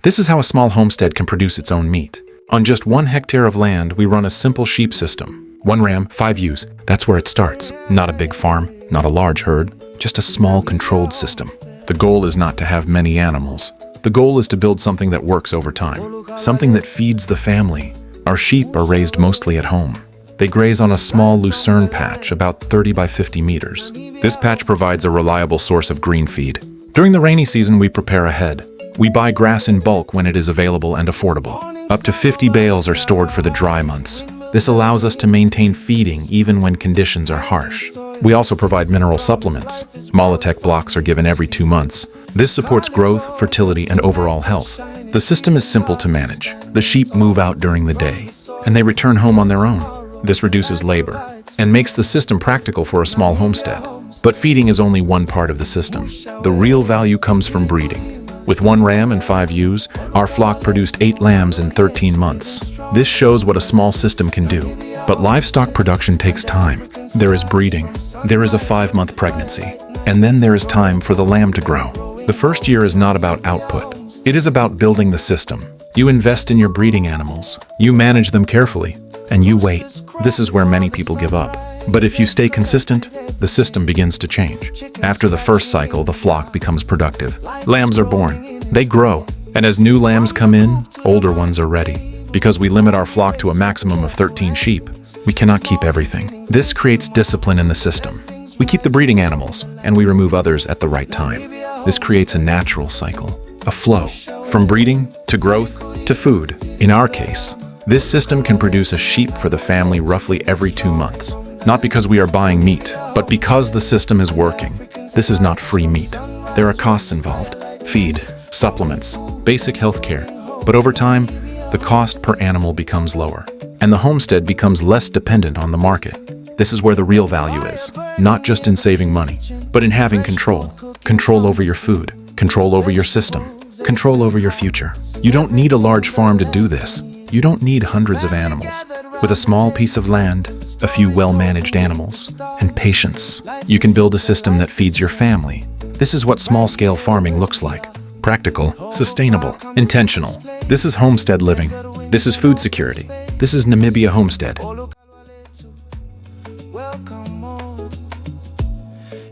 This is how a small homestead can produce its own meat. On just 1 hectare of land, we run a simple sheep system. 1 ram, 5 ewes. That's where it starts. Not a big farm, not a large herd, just a small controlled system. The goal is not to have many animals. The goal is to build something that works over time, something that feeds the family. Our sheep are raised mostly at home. They graze on a small lucerne patch about 30 by 50 meters. This patch provides a reliable source of green feed. During the rainy season, we prepare ahead. We buy grass in bulk when it is available and affordable. Up to 50 bales are stored for the dry months. This allows us to maintain feeding even when conditions are harsh. We also provide mineral supplements. Molotech blocks are given every 2 months. This supports growth, fertility, and overall health. The system is simple to manage. The sheep move out during the day, and they return home on their own. This reduces labor and makes the system practical for a small homestead. But feeding is only one part of the system. The real value comes from breeding. With 1 ram and 5 ewes, our flock produced 8 lambs in 13 months. This shows what a small system can do. But livestock production takes time. There is breeding. There is a 5-month pregnancy. And then there is time for the lamb to grow. The first year is not about output. It is about building the system. You invest in your breeding animals. You manage them carefully. And you wait. This is where many people give up. But if you stay consistent, the system begins to change. After the first cycle, the flock becomes productive. Lambs are born. They grow. And as new lambs come in, older ones are ready. Because we limit our flock to a maximum of 13 sheep, we cannot keep everything. This creates discipline in the system. We keep the breeding animals, and we remove others at the right time. This creates a natural cycle, a flow, from breeding to growth to food. In our case, this system can produce a sheep for the family roughly every 2 months. Not because we are buying meat, but because the system is working. This is not free meat. There are costs involved. Feed, supplements, basic health care. But over time, the cost per animal becomes lower, and the homestead becomes less dependent on the market. This is where the real value is, not just in saving money, but in having control. Control over your food, control over your system, control over your future. You don't need a large farm to do this. You don't need hundreds of animals. With a small piece of land, a few well-managed animals, and patience, you can build a system that feeds your family. This is what small-scale farming looks like. Practical, sustainable, intentional. This is homestead living. This is food security. This is Namibia Homestead.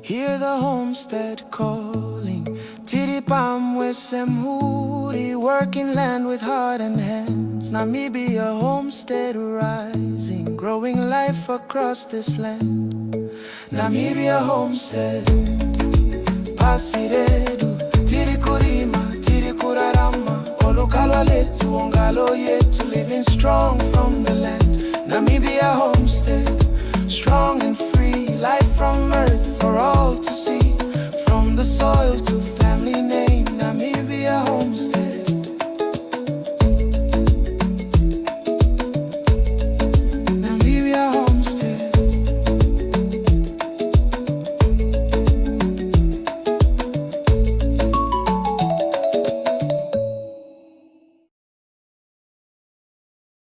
Hear the homestead calling. Tiripam wesemhuri, working land with heart and hands. Namibia homestead rising, growing life across this land. Namibia homestead, pasiredu, tirikurima, tirikurarama, olokalwa letu, ongalo yetu, living strong from the land. Namibia homestead, strong and free, life from earth for all to see, from the soil to